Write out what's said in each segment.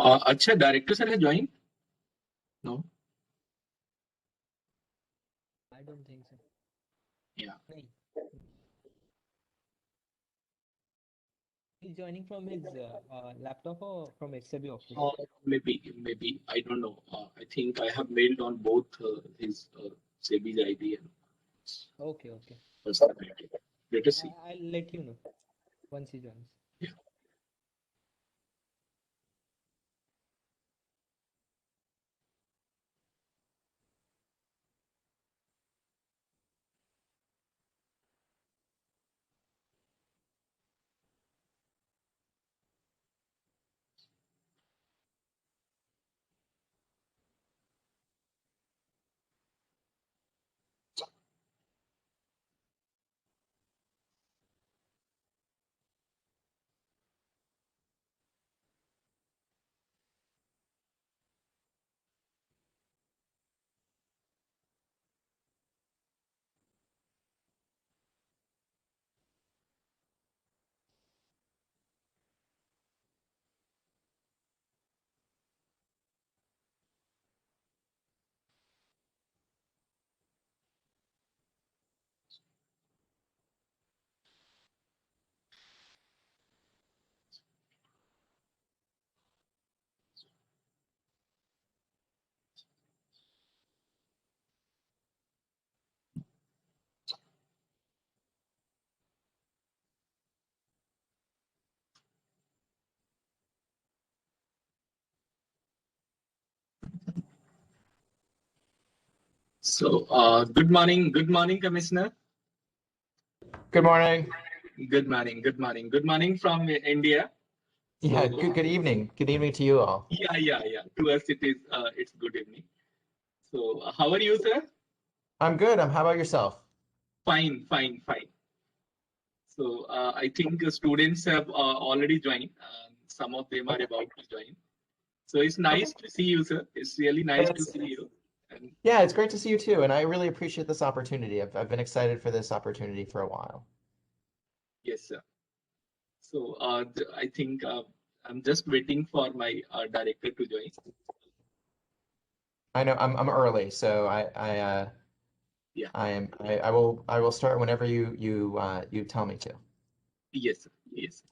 अच्छा director sir है join no I don't think so. या नहीं, he's joining from his laptop or from SAB office. maybe I don't know. I think I have mailed on both his SEBI's ID and Okay, okay. personal ID. Let us see. I'll let you know once he joins. Yeah. So, good morning, Commissioner. Good morning. Good morning from India. Yeah, So, good evening. Good evening to you all. yeah. To us, it's good evening. So, how are you, sir? I'm good. How about yourself? Fine. So, I think students have already joined. Some of them are about to join. So, it's nice to see you, sir. It's really nice to see you. And Yeah, it's great to see you too, and I really appreciate this opportunity. I've been excited for this opportunity for a while. yes, sir. So, I think I'm just waiting for my director to join. I know I'm early, so Yeah. I will start whenever you tell me to. Yes, sir. Yes.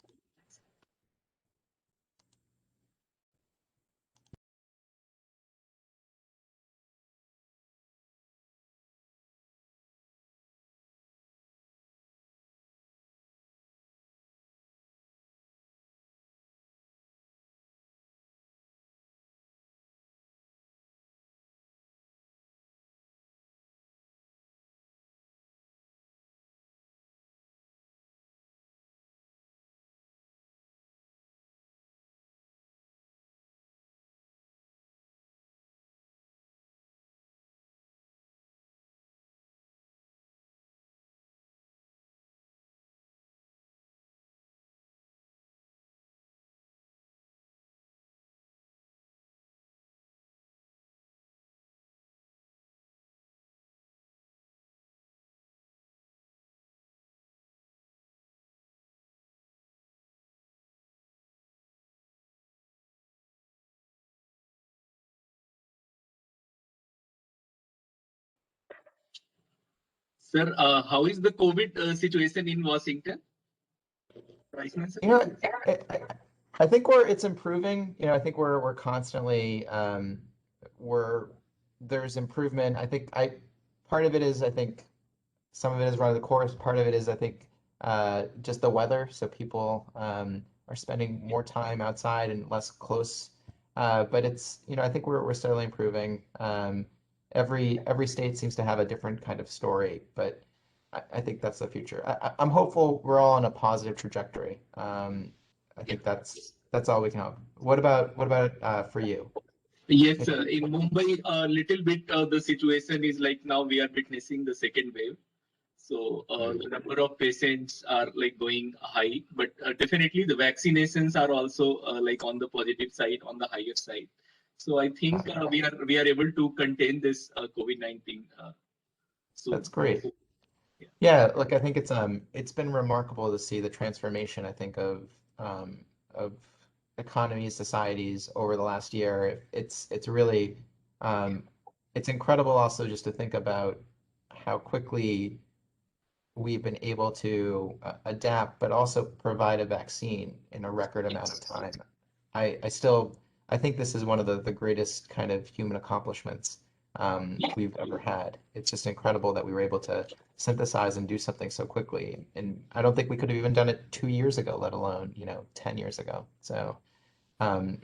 Sir, how is the COVID situation in Washington? Roisman, sir? You know, I think it's improving. You know, I think we're constantly we're there's improvement. I think part of it is I think some of it is run of the course. Part of it is I think just the weather. So people are spending more time outside and less close. But it's I think we're steadily improving. Every state seems to have a different kind of story, but I think that's the future. I'm hopeful we're all on a positive trajectory. I think that's all we can hope. What about for you? Yes, sir. In Mumbai, a little bit the situation is like now we are witnessing the second wave. So the number of patients are like going high, but definitely the vaccinations are also like on the positive side, on the higher side. So I think we are able to contain this COVID-19. So That's great. yeah. Yeah, like I think it's been remarkable to see the transformation, I think, of economies, societies over the last year. It's really it's incredible also just to think about how quickly we've been able to adapt, but also provide a vaccine in a record amount of time. I still I think this is one of the greatest kind of human accomplishments we've ever had. It's just incredible that we were able to synthesize and do something so quickly. And I don't think we could have even done it 2 years ago, let alone, 10 years ago. So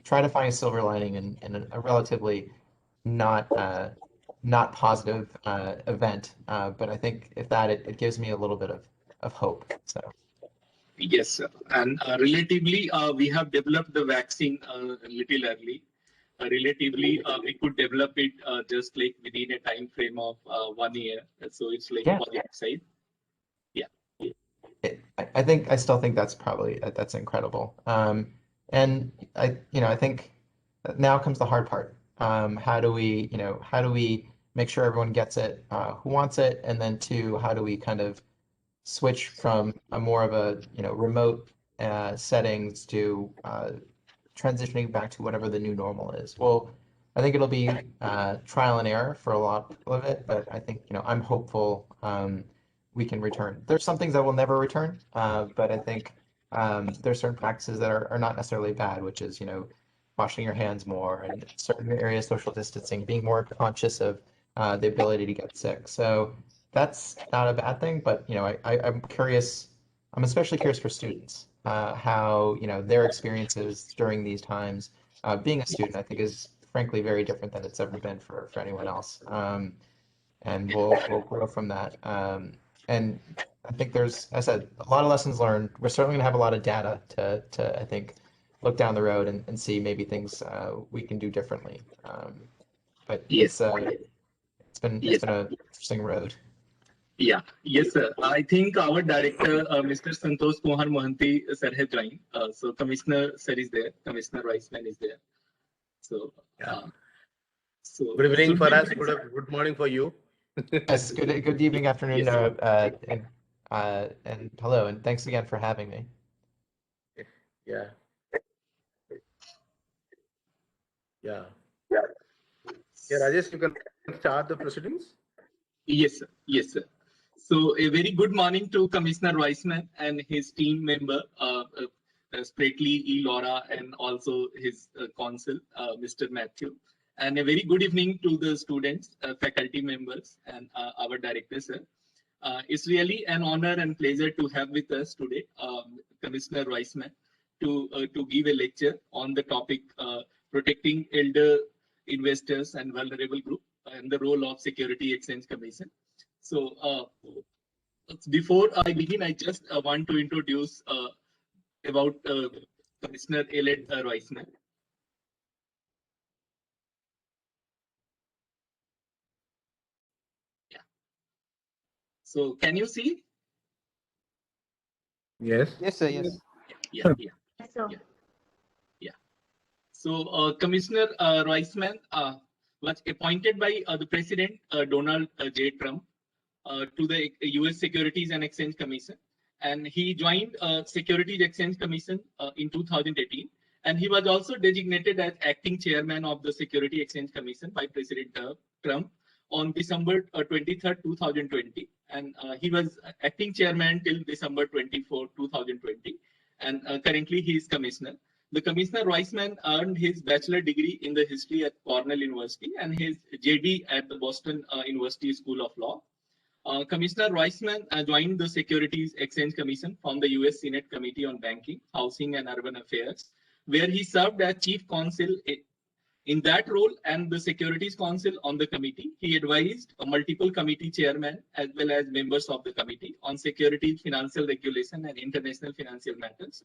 try to find a silver lining in a relatively not not positive event. But I think if that it gives me a little bit of hope. So Yes, sir. And relatively, we have developed the vaccine a little early. Relatively, we could develop it just like within a time frame of 1 year. So it's like yeah, positive side. Yeah. I still think that's probably that's incredible. And I think now comes the hard part. How do we make sure everyone gets it, who wants it, and then two, how do we kind of switch from a more of a remote settings to transitioning back to whatever the new normal is. Well, I think it'll be trial and error for a lot of it, but I think I'm hopeful we can return. There's some things that will never return, but I think there's certain practices that are not necessarily bad, which is washing your hands more and certain areas social distancing, being more conscious of the ability to get sick. So that's not a bad thing, but I'm curious. I'm especially curious for students how their experiences during these times. Being a student, I think, is frankly very different than it's ever been for anyone else, and we'll grow from that. And I think there's, as I said, a lot of lessons learned. We're certainly going to have a lot of data to I think look down the road and see maybe things we can do differently. But Yes. it's been an interesting road. Yeah, yes, sir. I think our director, Mr. Santosh Mohan Mohanty, sir, has joined. So Commissioner sir is there. Commissioner Roisman is there. So, so good evening for us. Good morning for you. Yes, good evening, afternoon, Yes. and hello, and thanks again for having me. Yeah. Yeah. Yeah, Rajesh, you can start the proceedings. Yes, sir. Yes, sir. So a very good morning to Commissioner Roisman and his team member, Sprately, E. Laura, and also his consul, Mr. Matthew. And a very good evening to the students, faculty members, and our director, sir. It's really an honor and pleasure to have with us today, Commissioner Roisman, to give a lecture on the topic protecting elder investors and vulnerable group and the role of Security Exchange Commission. So before I begin, I just want to introduce about Commissioner Eled Roisman. Yeah. So can you see? Yes. Yes, sir. Yes. Yeah. Yes, sir. So Commissioner Roisman was appointed by the President Donald J. Trump to the U.S. Securities and Exchange Commission, and he joined Securities Exchange Commission in 2018, and he was also designated as acting chairman of the Security Exchange Commission by President Trump on December 23rd, 2020, and he was acting chairman till December 24, 2020, and currently he is commissioner. The Commissioner Roisman earned his bachelor degree in the history at Cornell University and his JD at the Boston University School of Law. Commissioner Roisman joined the Securities Exchange Commission from the U.S. Senate Committee on Banking, Housing and Urban Affairs, where he served as chief counsel. In that role and the Securities Council on the committee, he advised multiple committee chairmen as well as members of the committee on securities, financial regulation, and international financial matters.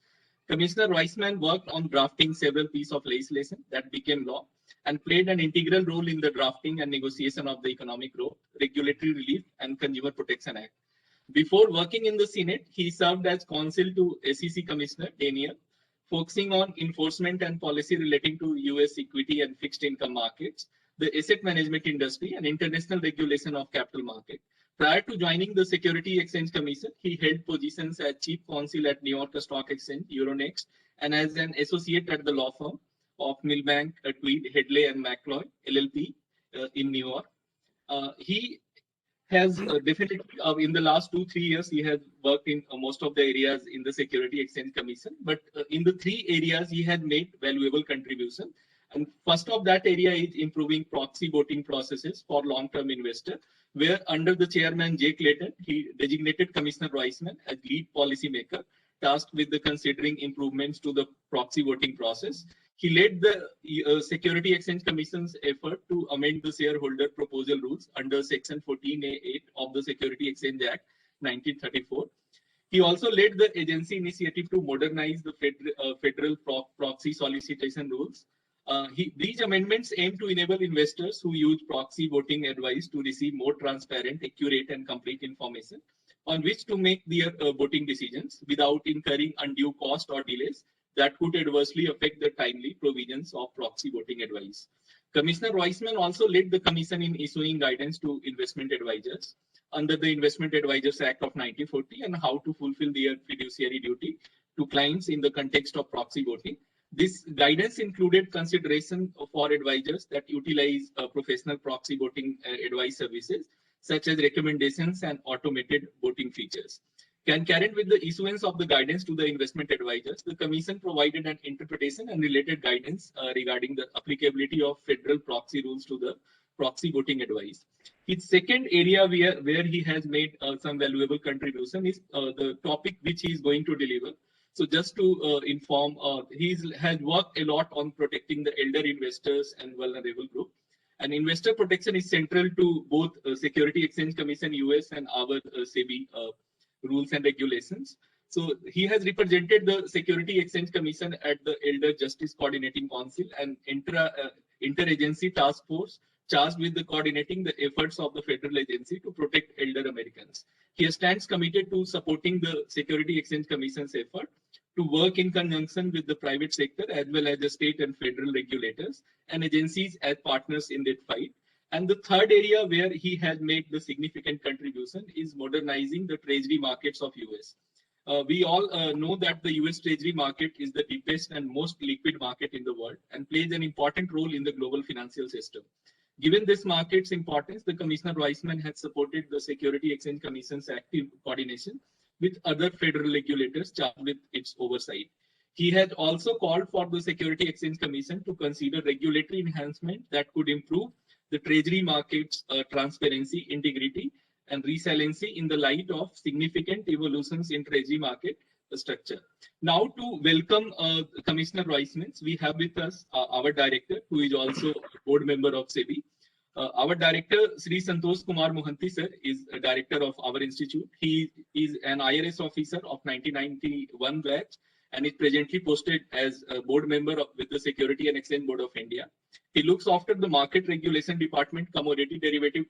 Commissioner Roisman worked on drafting several pieces of legislation that became law and played an integral role in the drafting and negotiation of the Economic Growth, Regulatory Relief, and Consumer Protection Act. Before working in the Senate, he served as counsel to SEC Commissioner Daniel, focusing on enforcement and policy relating to US equity and fixed income markets, the asset management industry, and international regulation of capital market. Prior to joining the Security Exchange Commission, he held positions as chief counsel at New York Stock Exchange, Euronext, and as an associate at the law firm of Milbank, Tweed, Headley and McCloy LLP in New York. He has definitely in the last 2-3 years he has worked in most of the areas in the Security Exchange Commission, but in the 3 areas he had made valuable contribution. And first of that area is improving proxy voting processes for long-term investor, where under the chairman Jay Clayton, he designated Commissioner Roisman as lead policy maker tasked with the considering improvements to the proxy voting process. He led the Security Exchange Commission's effort to amend the shareholder proposal rules under Section 14A8 of the Security Exchange Act 1934. He also led the agency initiative to modernize the federal proxy solicitation rules. These amendments aim to enable investors who use proxy voting advice to receive more transparent, accurate, and complete information on which to make their voting decisions without incurring undue cost or delays that could adversely affect the timely provisions of proxy voting advice. Commissioner Roisman also led the commission in issuing guidance to investment advisors under the Investment Advisors Act of 1940 and how to fulfill their fiduciary duty to clients in the context of proxy voting. This guidance included consideration for advisors that utilize professional proxy voting advice services, such as recommendations and automated voting features. Concurrent with the issuance of the guidance to the investment advisors, the Commission provided an interpretation and related guidance regarding the applicability of federal proxy rules to the proxy voting advice. His second area where he has made some valuable contribution is the topic which he is going to deliver. So just to inform, he has worked a lot on protecting the elder investors and vulnerable group. And investor protection is central to both Security Exchange Commission US and our SEBI rules and regulations. So he has represented the Security Exchange Commission at the Elder Justice Coordinating Council and interagency task force charged with the coordinating the efforts of the federal agency to protect elder Americans. He stands committed to supporting the Security Exchange Commission's effort to work in conjunction with the private sector as well as the state and federal regulators and agencies as partners in that fight. And the third area where he has made the significant contribution is modernizing the treasury markets of US. We all know that the US treasury market is the deepest and most liquid market in the world and plays an important role in the global financial system. Given this market's importance, the Commissioner Roisman has supported the Security Exchange Commission's active coordination with other federal regulators charged with its oversight. He has also called for the Security Exchange Commission to consider regulatory enhancement that could improve the treasury market's transparency, integrity, and resiliency in the light of significant evolutions in treasury market structure. Now, to welcome Commissioner Roisman, we have with us our director, who is also a board member of SEBI. Our director, Sri Santosh Kumar Mohanty sir, is a director of our institute. He is an IRS officer of 1991 batch and is presently posted as a board member with the Security and Exchange Board of India. He looks after the Market Regulation Department, Commodity Derivative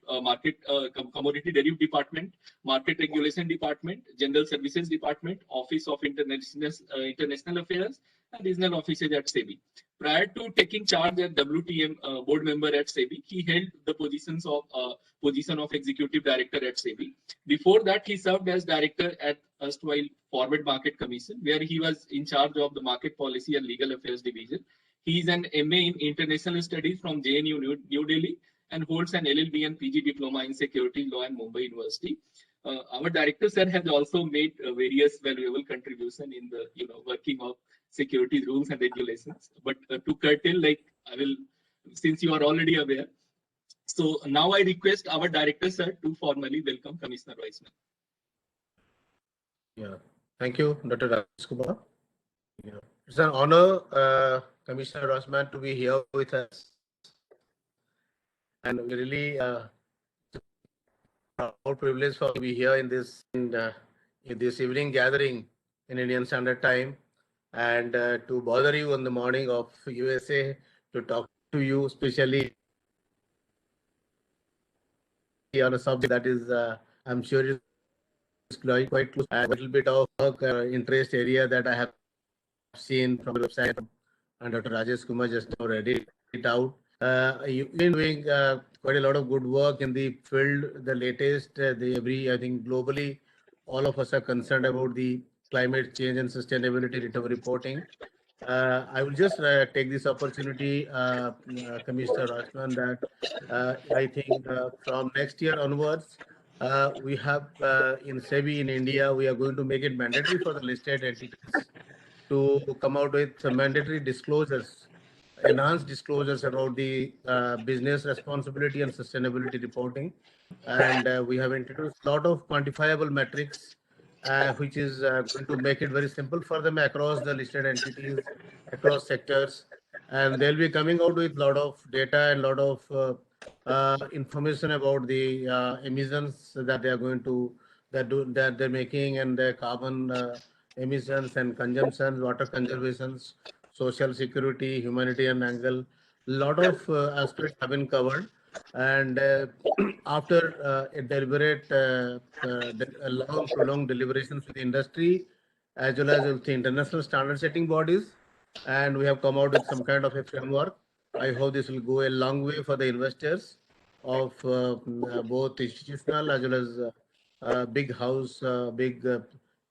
Department, Market Regulation Department, General Services Department, Office of International Affairs, and Regional Offices at SEBI. Prior to taking charge as WTM board member at SEBI, he held the position of Executive Director at SEBI. Before that, he served as Director at erstwhile Forward Market Commission, where he was in charge of the Market Policy and Legal Affairs Division. He is an MA in International Studies from JNU New Delhi and holds an LLB and PG Diploma in Securities Law in Mumbai University. Our director sir has also made various valuable contribution in the working of securities rules and regulations. But to curtail, since you are already aware, so now I request our director sir to formally welcome Commissioner Roisman. Yeah, thank you, Dr. Rajesh Kumar. Yeah. It's an honor, Commissioner Roisman, to be here with us, and we really our privilege for to be here in this evening gathering in Indian Standard Time, and to bother you on the morning of USA to talk to you, especially on a subject that is, I'm sure, is quite close, a little bit of work interest area that I have seen from the website, and Dr. Rajesh Kumar just now read it out. You've been doing quite a lot of good work in the field. The latest, I think globally, all of us are concerned about the climate change and sustainability reporting. I will just take this opportunity, Commissioner Roisman, that I think from next year onwards, we have in SEBI in India, we are going to make it mandatory for the listed entities to come out with some mandatory disclosures, enhanced disclosures about the business responsibility and sustainability reporting. And we have introduced a lot of quantifiable metrics, which is going to make it very simple for them across the listed entities, across sectors. And they'll be coming out with a lot of data and a lot of information about the emissions that they are going to that they're making, and the carbon emissions and consumptions, water conservations, social security, humanitarian angle. Lot of aspects have been covered, and after a deliberate, a long, prolonged deliberations with the industry, as well as with the international standard setting bodies, and we have come out with some kind of a framework. I hope this will go a long way for the investors of both institutional as well as big house, big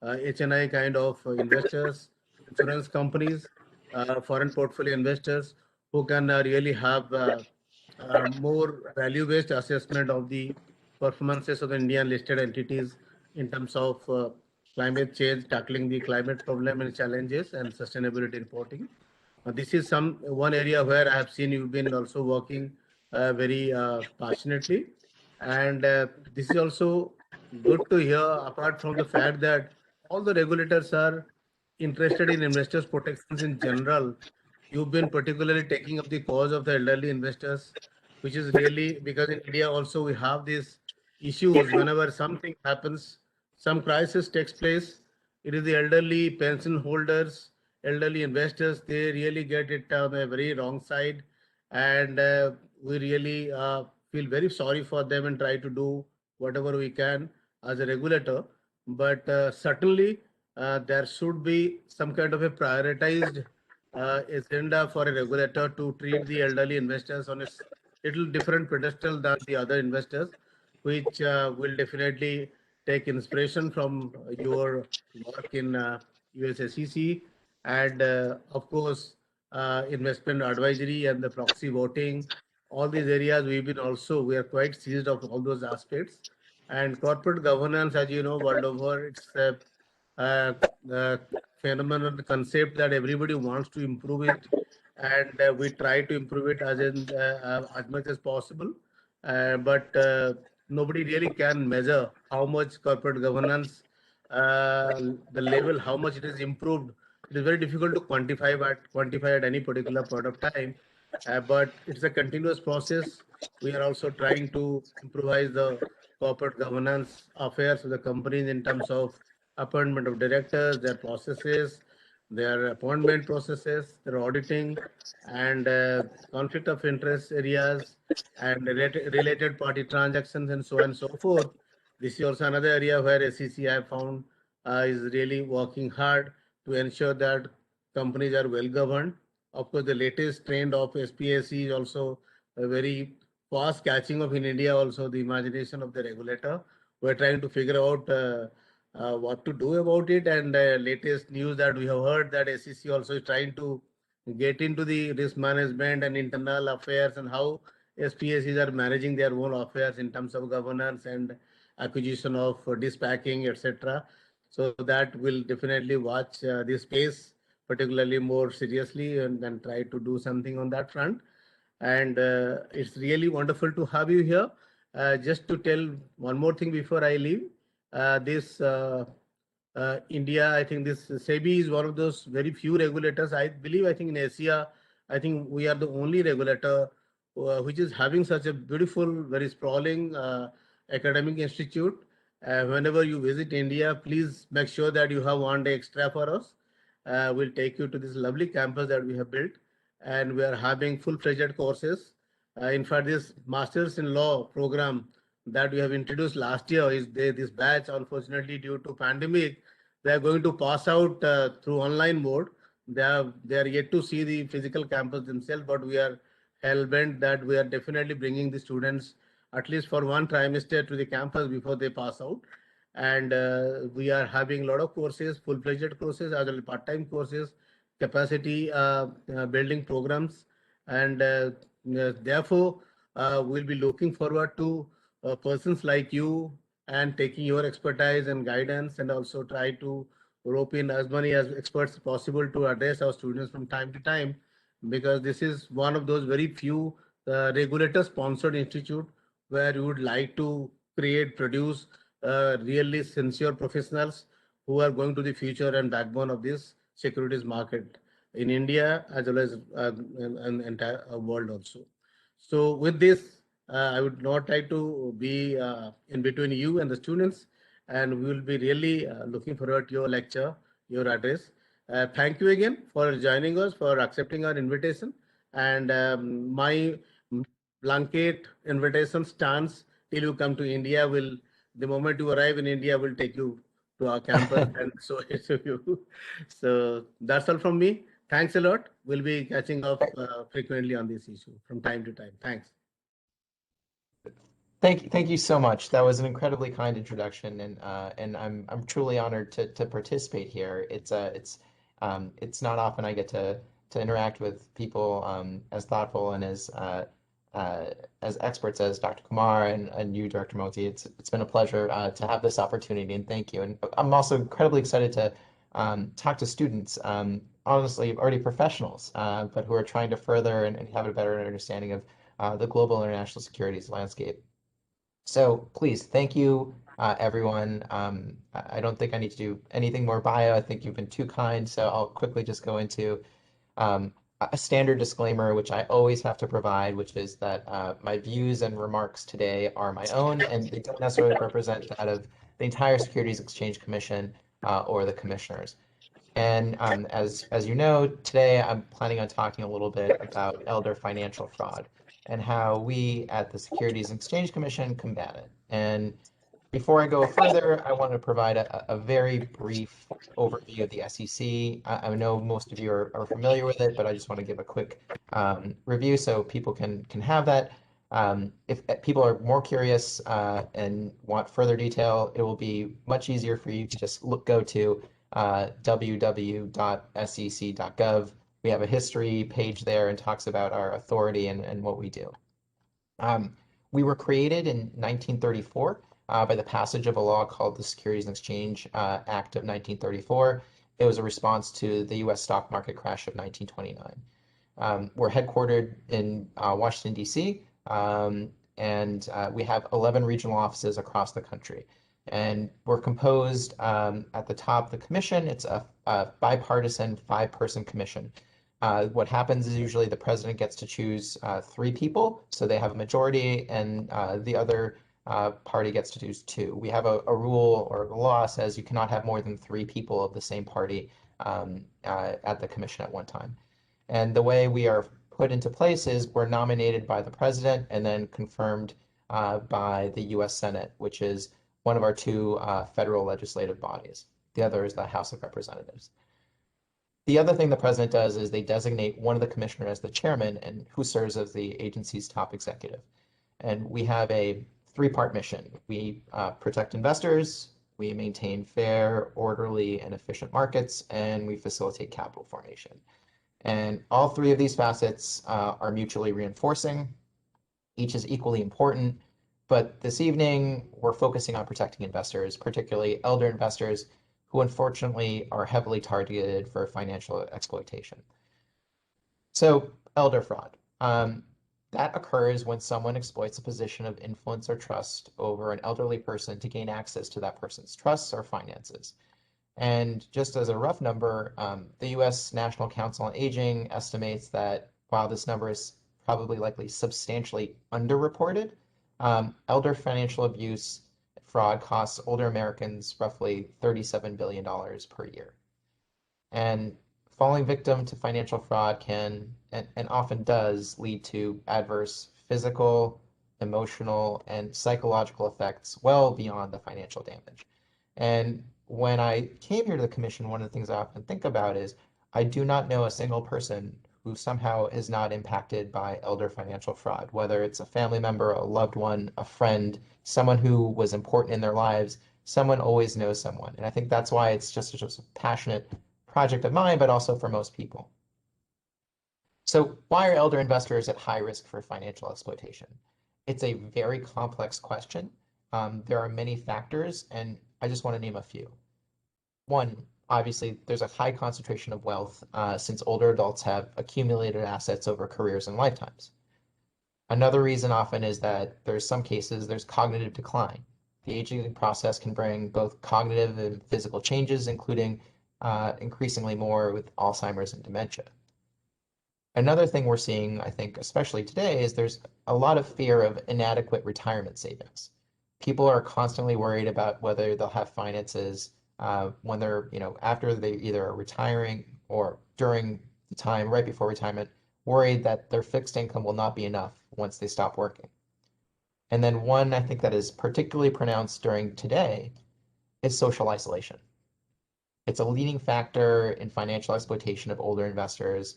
HNI kind of investors, insurance companies, foreign portfolio investors who can really have more value-based assessment of the performances of the Indian listed entities in terms of climate change, tackling the climate problem and challenges, and sustainability reporting. This is one area where I have seen you've been also working very passionately, and this is also good to hear. Apart from the fact that all the regulators are interested in investors' protections in general, you've been particularly taking up the cause of the elderly investors, which is really because in India also we have these issues whenever something happens, some crisis takes place. It is the elderly pension holders, elderly investors, they really get it on a very wrong side, and we really feel very sorry for them and try to do whatever we can as a regulator. But certainly there should be some kind of a prioritized agenda for a regulator to treat the elderly investors on a little different pedestal than the other investors, which will definitely take inspiration from your work in USSEC, and of course investment advisory and the proxy voting. All these areas we are quite seized of all those aspects. And corporate governance, as you know, world over, it's a phenomenon concept that everybody wants to improve it, and we try to improve it as much as possible. But nobody really can measure how much corporate governance, the level, how much it is improved. It is very difficult to quantify at any particular point of time. But it's a continuous process. We are also trying to improvise the corporate governance affairs of the companies in terms of appointment of directors, their processes, their appointment processes, their auditing, and conflict of interest areas, and related party transactions, and so on and so forth. This is also another area where SEC I found is really working hard to ensure that companies are well governed. Of course, the latest trend of SPSE is also a very fast catching up in India. Also, the imagination of the regulator. We're trying to figure out what to do about it. And latest news that we have heard that SEC also is trying to get into the risk management and internal affairs, and how SPSEs are managing their own affairs in terms of governance and acquisition of dispacking, etc. So that will definitely watch this space particularly more seriously, and then try to do something on that front. And it's really wonderful to have you here. Just to tell one more thing before I leave, this India, I think this SEBI is one of those very few regulators. I believe, I think in Asia, I think we are the only regulator which is having such a beautiful, very sprawling academic institute. Whenever you visit India, please make sure that you have one day extra for us. We'll take you to this lovely campus that we have built, and we are having full-fledged courses. In fact, this Masters in Law program that we have introduced last year is this batch, unfortunately, due to pandemic, they are going to pass out through online mode. They are yet to see the physical campus themselves, but we are hell-bent that we are definitely bringing the students at least for one trimester to the campus before they pass out. And we are having a lot of courses, full-fledged courses, as well as part-time courses, capacity building programs, and therefore we'll be looking forward to persons like you and taking your expertise and guidance, and also try to rope in as many as experts possible to address our students from time to time, because this is one of those very few regulator sponsored institute where you would like to produce really sincere professionals who are going to the future and backbone of this securities market in India as well as in entire world also. So with this, I would not try to be in between you and the students, and we will be really looking forward to your lecture, your address. Thank you again for joining us, for accepting our invitation, and my blanket invitation stands till you come to India. Will the moment you arrive in India, will take you to our campus and so you. So that's all from me. Thanks a lot. We'll be catching up frequently on this issue from time to time. Thanks. Thank you so much. That was an incredibly kind introduction, and I'm truly honored to participate here. It's not often I get to interact with people as thoughtful and as experts as Dr. Kumar and you, Dr. Moti. It's been a pleasure to have this opportunity, and thank you. And I'm also incredibly excited to talk to students, honestly, already professionals, but who are trying to further and have a better understanding of the global international securities landscape. So please, thank you, everyone. I don't think I need to do anything more bio. I think you've been too kind. So I'll quickly just go into um, a standard disclaimer, which I always have to provide, which is that my views and remarks today are my own, and they don't necessarily represent that of the entire Securities Exchange Commission or the commissioners. And as you know, today I'm planning on talking a little bit about elder financial fraud and how we at the Securities and Exchange Commission combat it. And before I go further, I want to provide a very brief overview of the SEC. I know most of you are familiar with it, but I just want to give a quick review so people can have that. If people are more curious and want further detail, it will be much easier for you to just go to www.sec.gov. We have a history page there and talks about our authority and what we do. We were created in 1934 by the passage of a law called the Securities and Exchange Act of 1934. It was a response to the US stock market crash of 1929. We're headquartered in Washington, D.C., and we have 11 regional offices across the country. And we're composed at the top of the commission. It's a bipartisan 5-person commission. What happens is usually the president gets to choose 3 people, so they have a majority, and the other party gets to choose 2. We have a rule, or the law says you cannot have more than 3 people of the same party at the commission at one time. And the way we are put into place is we're nominated by the president and then confirmed by the US Senate, which is one of our 2 federal legislative bodies. The other is the House of Representatives. The other thing the president does is they designate one of the commissioners as the chairman and who serves as the agency's top executive. And we have a 3-part mission. We protect investors, we maintain fair, orderly, and efficient markets, and we facilitate capital formation. And all 3 of these facets are mutually reinforcing. Each is equally important, but this evening we're focusing on protecting investors, particularly elder investors, who unfortunately are heavily targeted for financial exploitation. So, elder fraud. That occurs when someone exploits a position of influence or trust over an elderly person to gain access to that person's trusts or finances. And just as a rough number, the US National Council on Aging estimates that while this number is probably likely substantially underreported, elder financial abuse fraud costs older Americans roughly $37 billion per year. And falling victim to financial fraud can, and often does, lead to adverse physical, emotional, and psychological effects well beyond the financial damage. And when I came here to the commission, one of the things I often think about is I do not know a single person who somehow is not impacted by elder financial fraud, whether it's a family member, a loved one, a friend, someone who was important in their lives. Someone always knows someone. And I think that's why it's just such a passionate project of mine, but also for most people. So why are elder investors at high risk for financial exploitation? It's a very complex question. There are many factors, and I just want to name a few. One, obviously, there's a high concentration of wealth since older adults have accumulated assets over careers and lifetimes. Another reason often is that there's some cases there's cognitive decline. The aging process can bring both cognitive and physical changes, including increasingly more with Alzheimer's and dementia. Another thing we're seeing, I think, especially today, is there's a lot of fear of inadequate retirement savings. People are constantly worried about whether they'll have finances when they're, after they either are retiring or during the time right before retirement, worried that their fixed income will not be enough once they stop working. And then one I think that is particularly pronounced during today is social isolation. It's a leading factor in financial exploitation of older investors,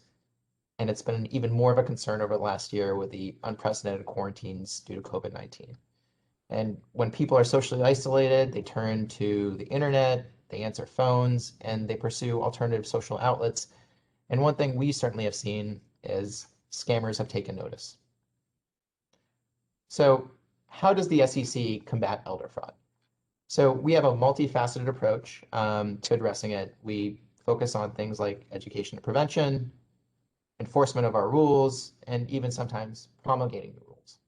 and it's been even more of a concern over the last year with the unprecedented quarantines due to COVID-19. And when people are socially isolated, they turn to the internet, they answer phones, and they pursue alternative social outlets. And one thing we certainly have seen is scammers have taken notice. So how does the SEC combat elder fraud? So we have a multifaceted approach to addressing it. We focus on things like education and prevention, enforcement of our rules, and even sometimes promulgating the rules.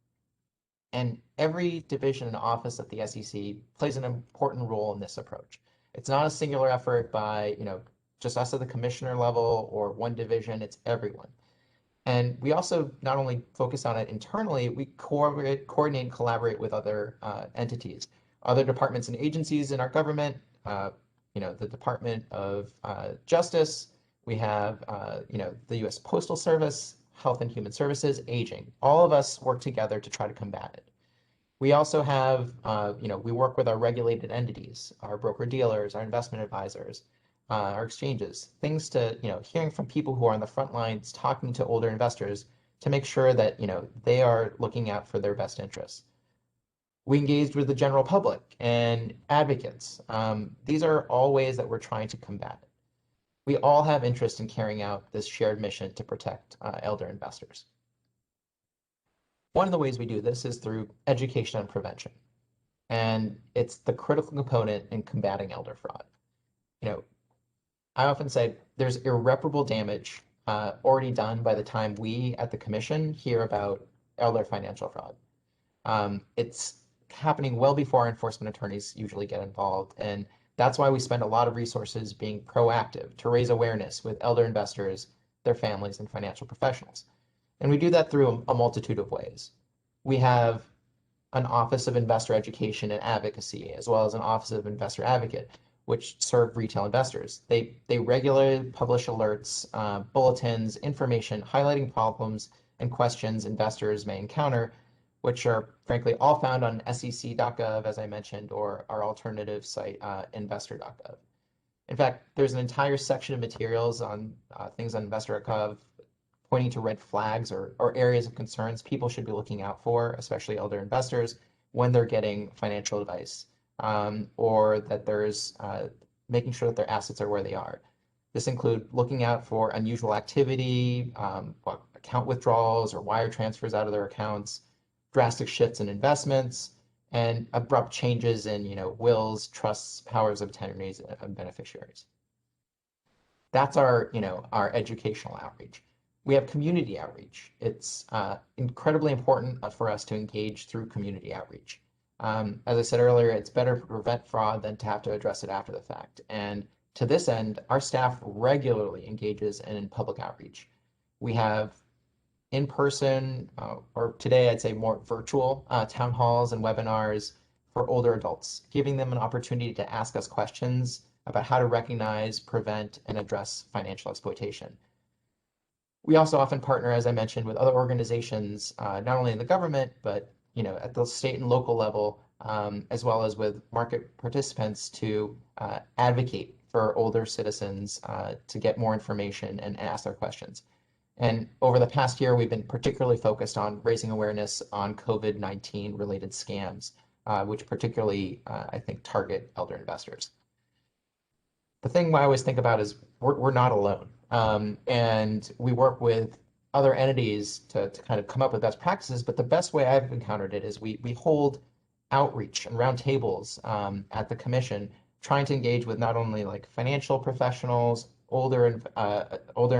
And every division and office at the SEC plays an important role in this approach. It's not a singular effort by, just us at the commissioner level or one division, it's everyone. And we also not only focus on it internally, we coordinate and collaborate with other entities, other departments and agencies in our government, the Department of Justice, we have, the U.S. Postal Service, Health and Human Services, aging. All of us work together to try to combat it. We also have, we work with our regulated entities, our broker-dealers, our investment advisors, our exchanges, things to, hearing from people who are on the front lines, talking to older investors to make sure that, they are looking out for their best interests. We engaged with the general public and advocates. These are all ways that we're trying to combat it. We all have interest in carrying out this shared mission to protect elder investors. One of the ways we do this is through education and prevention. And it's the critical component in combating elder fraud. I often say there's irreparable damage already done by the time we at the commission hear about elder financial fraud. It's happening well before our enforcement attorneys usually get involved. And that's why we spend a lot of resources being proactive to raise awareness with elder investors, their families, and financial professionals. And we do that through a multitude of ways. We have an Office of Investor Education and Advocacy, as well as an Office of Investor Advocate, which serve retail investors. They regularly publish alerts, bulletins, information highlighting problems and questions investors may encounter, which are frankly all found on sec.gov, as I mentioned, or our alternative site, investor.gov. In fact, there's an entire section of materials on things on investor.gov pointing to red flags or areas of concerns people should be looking out for, especially elder investors, when they're getting financial advice, or that there's making sure that their assets are where they are. This includes looking out for unusual activity, account withdrawals or wire transfers out of their accounts, drastic shifts in investments, and abrupt changes in wills, trusts, powers of attorneys, and beneficiaries. That's our educational outreach. We have community outreach. It's incredibly important for us to engage through community outreach. As I said earlier, it's better to prevent fraud than to have to address it after the fact. And to this end, our staff regularly engages in public outreach. We have in-person, or today I'd say more virtual, town halls and webinars for older adults, giving them an opportunity to ask us questions about how to recognize, prevent, and address financial exploitation. We also often partner, as I mentioned, with other organizations, not only in the government, but at the state and local level, as well as with market participants to advocate for older citizens to get more information and ask their questions. And over the past year, we've been particularly focused on raising awareness on COVID-19 related scams, which particularly, I think, target elder investors. the thing I always think about is we're not alone. And we work with other entities to kind of come up with best practices. But the best way I've encountered it is we hold outreach and roundtables at the commission, trying to engage with not only like financial professionals, older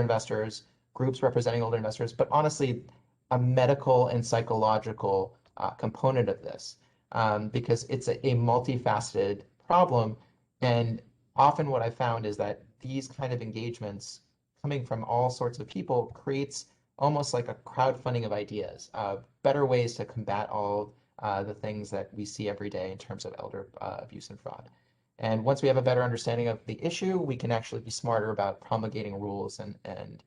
investors, groups representing older investors, but honestly, a medical and psychological component of this, because it's a multifaceted problem. And often what I found is that these kind of engagements coming from all sorts of people creates almost like a crowdfunding of ideas, better ways to combat all the things that we see every day in terms of elder abuse and fraud. And once we have a better understanding of the issue, we can actually be smarter about promulgating rules and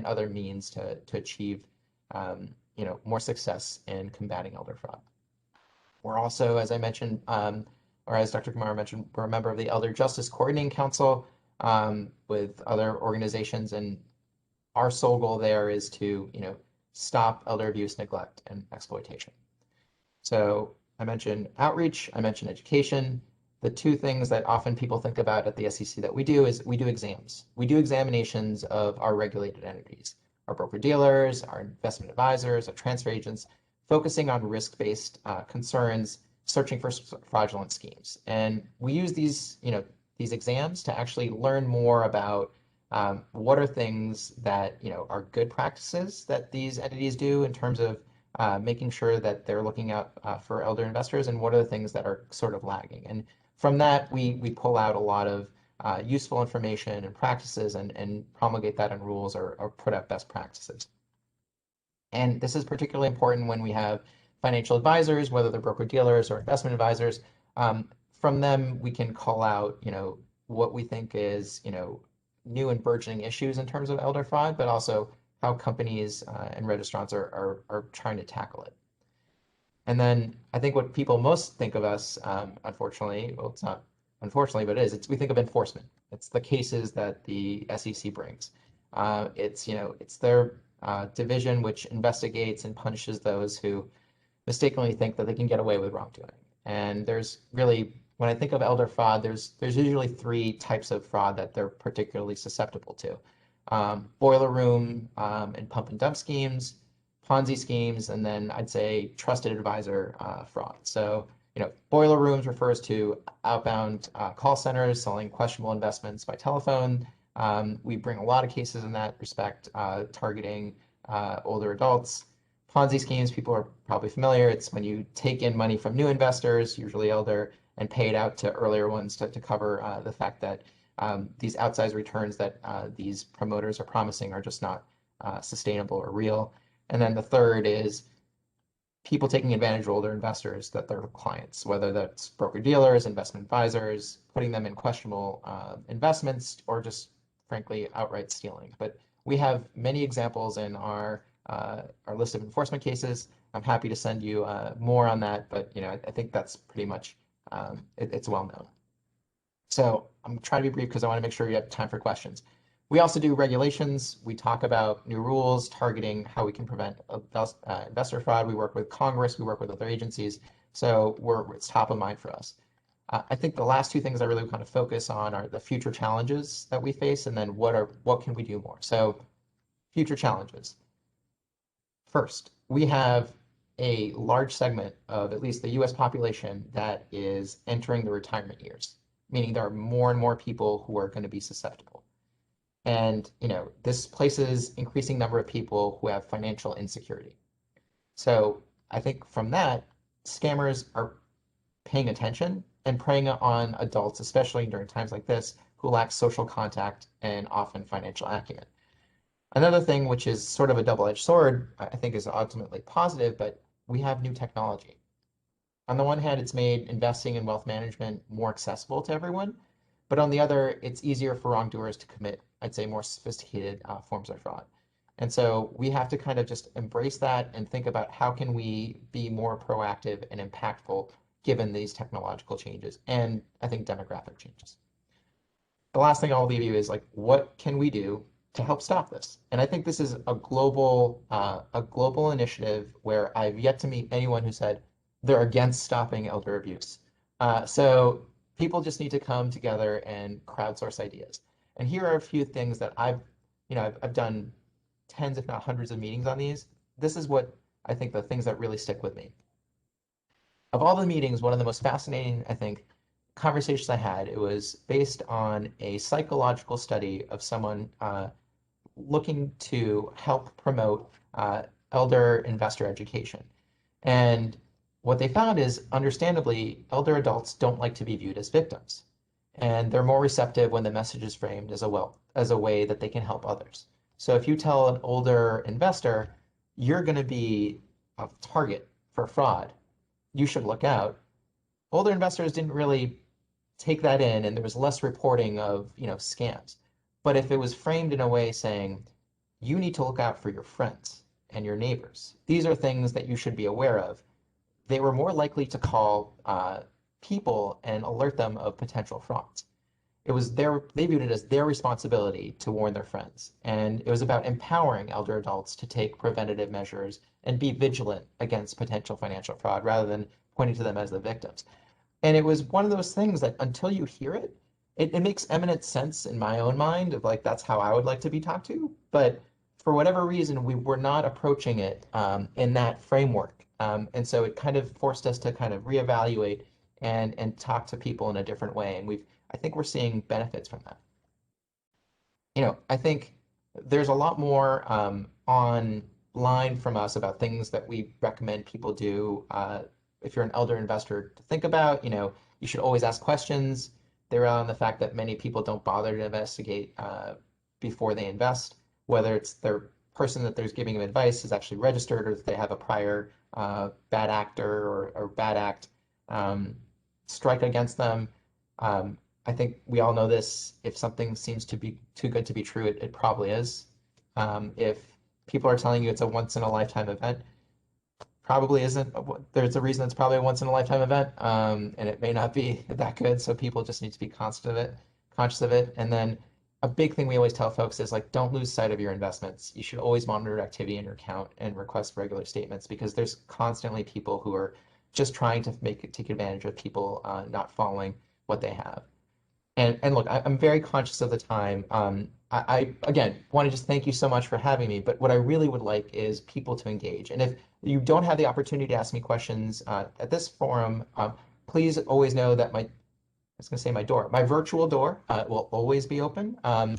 other means to achieve more success in combating elder fraud. We're also, as I mentioned, or as Dr. Kumar mentioned, we're a member of the Elder Justice Coordinating Council with other organizations, and our sole goal there is to stop elder abuse, neglect, and exploitation. So I mentioned outreach, I mentioned education. The two things that often people think about at the SEC that we do is we do exams. We do examinations of our regulated entities, our broker-dealers, our investment advisors, our transfer agents, focusing on risk-based concerns, searching for fraudulent schemes. And we use these exams to actually learn more about what are things that are good practices that these entities do in terms of making sure that they're looking out for elder investors, and what are the things that are sort of lagging. And from that, we pull out a lot of useful information and practices and promulgate that in rules or put out best practices. And this is particularly important when we have financial advisors, whether they're broker-dealers or investment advisors. From them, we can call out, what we think is, new and burgeoning issues in terms of elder fraud, but also how companies and registrants are trying to tackle it. And then I think what people most think of us, unfortunately, well, it's not unfortunately, but it is, we think of enforcement. It's the cases that the SEC brings. It's their division which investigates and punishes those who mistakenly think that they can get away with wrongdoing. And there's really, when I think of elder fraud, there's usually three types of fraud that they're particularly susceptible to. Boiler room and pump and dump schemes, Ponzi schemes, and then I'd say trusted advisor fraud. So, boiler rooms refers to outbound call centers selling questionable investments by telephone. We bring a lot of cases in that respect, targeting older adults. Ponzi schemes, people are probably familiar. It's when you take in money from new investors, usually elder, and pay it out to earlier ones to cover the fact that these outsized returns that these promoters are promising are just not sustainable or real. And then the third is people taking advantage of older investors that they're clients, whether that's broker-dealers, investment advisors, putting them in questionable investments, or just frankly outright stealing. But we have many examples in our list of enforcement cases. I'm happy to send you more on that, but I think that's pretty much it's well known. So I'm trying to be brief because I want to make sure you have time for questions. We also do regulations. We talk about new rules targeting how we can prevent investor fraud. We work with Congress. We work with other agencies. So it's top of mind for us. I think the last two things I really kind of focus on are the future challenges that we face, and then what can we do more. So future challenges. First, we have a large segment of at least the US population that is entering the retirement years, meaning there are more and more people who are going to be susceptible. And this places increasing number of people who have financial insecurity. So I think from that, scammers are paying attention and preying on adults, especially during times like this, who lack social contact and often financial acumen. Another thing, which is sort of a double-edged sword, I think is ultimately positive, but we have new technology. On the one hand, it's made investing in wealth management more accessible to everyone, but on the other, it's easier for wrongdoers to commit, I'd say, more sophisticated forms of fraud. And so we have to kind of just embrace that and think about how can we be more proactive and impactful given these technological changes and I think demographic changes. The last thing I'll leave you is what can we do to help stop this? And I think this is a global initiative where I've yet to meet anyone who said they're against stopping elder abuse. So People just need to come together and crowdsource ideas. And here are a few things that I've done tens, if not hundreds of meetings on these. This is what I think the things that really stick with me. Of all the meetings, one of the most fascinating, I think, conversations I had, it was based on a psychological study of someone looking to help promote elder investor education. And what they found is, understandably, elder adults don't like to be viewed as victims. And they're more receptive when the message is framed as a way that they can help others. So if you tell an older investor, you're going to be a target for fraud, you should look out. Older investors didn't really take that in, and there was less reporting of scams. But if it was framed in a way saying, you need to look out for your friends and your neighbors, these are things that you should be aware of, they were more likely to call people and alert them of potential frauds. They viewed it as their responsibility to warn their friends. And it was about empowering elder adults to take preventative measures and be vigilant against potential financial fraud rather than pointing to them as the victims. And it was one of those things that until you hear it, it makes eminent sense in my own mind of like, that's how I would like to be talked to. But for whatever reason, we were not approaching it in that framework. And so it kind of forced us to kind of reevaluate and talk to people in a different way. And I think we're seeing benefits from that. I think there's a lot more online from us about things that we recommend people do. If you're an elder investor, to think about, you should always ask questions. They rely on the fact that many people don't bother to investigate before they invest, whether it's their person that they're giving them advice is actually registered or that they have a prior bad actor or bad act strike against them. I think we all know this. If something seems to be too good to be true, it probably is. If people are telling you it's a once in a lifetime event, probably isn't. There's a reason it's probably a once in a lifetime event, and it may not be that good. So people just need to be conscious of it. And then a big thing we always tell folks is like, don't lose sight of your investments. You should always monitor activity in your account and request regular statements because there's constantly people who are just trying to take advantage of people not following what they have. And look, I'm very conscious of the time. I again want to just thank you so much for having me. But what I really would like is people to engage. And if you don't have the opportunity to ask me questions at this forum, please always know that my virtual door will always be open.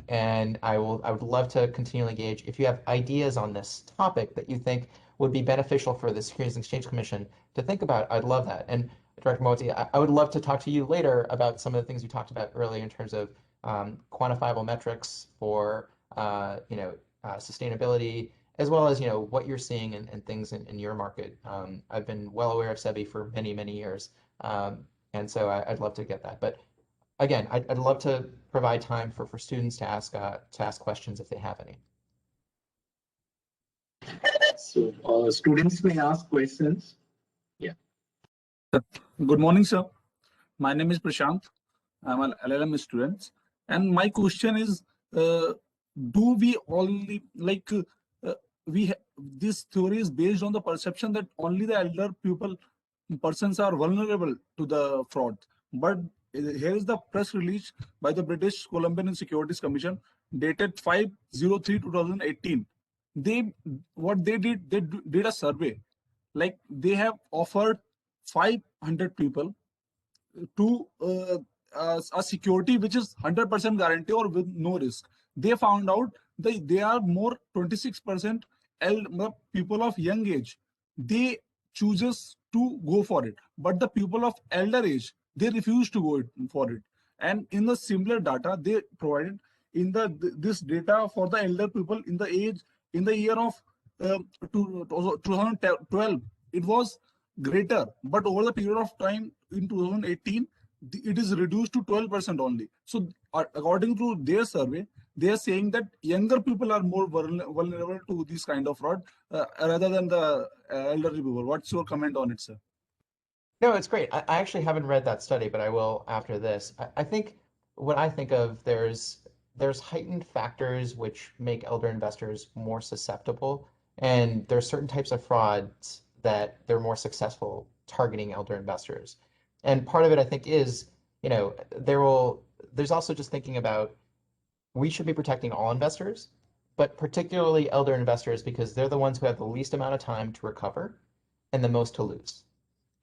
And I would love to continually engage. If you have ideas on this topic that you think would be beneficial for the Securities and Exchange Commission to think about, I'd love that. And Director Moti, I would love to talk to you later about some of the things you talked about earlier in terms of quantifiable metrics for sustainability, as well as what you're seeing and things in your market. I've been well aware of SEBI for many, many years, and so I'd love to get that. But again, I'd love to provide time for students to ask questions if they have any. So students may ask questions. Yeah. Good morning, sir. My name is Prashant. I'm an LLM student. And my question is, do we only, this theory is based on the perception that only the elder persons are vulnerable to the fraud. But here is the press release by the British Columbian Securities Commission dated 5/03/2018. What they did a survey. Like they have offered 500 people to a security which is 100% guarantee or with no risk. They found out that they are more 26% people of young age. They chooses to go for it, but the people of elder age, they refuse to go for it. And in the similar data they provided in this data for the elder people in the year of 2012, it was greater, but over the period of time in 2018, it is reduced to 12% only. So according to their survey, they are saying that younger people are more vulnerable to this kind of fraud rather than the elderly people. What's your comment on it, sir? No, it's great. I actually haven't read that study, but I will after this. I think when I think of there's heightened factors which make elder investors more susceptible, and there's certain types of frauds that they're more successful targeting elder investors. And part of it, I think, is there's also just thinking about we should be protecting all investors, but particularly elder investors because they're the ones who have the least amount of time to recover and the most to lose.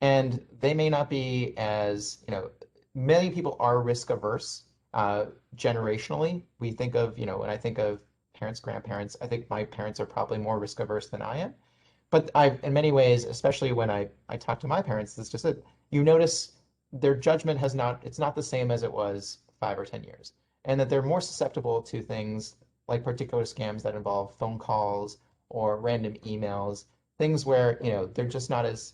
And they may not be as, many people are risk averse generationally. We think of, when I think of parents, grandparents, I think my parents are probably more risk averse than I am. But in many ways, especially when I talk to my parents, it's just that you notice their judgment it's not the same as it was 5 or 10 years. And that they're more susceptible to things like particular scams that involve phone calls or random emails, things where, they're just not as,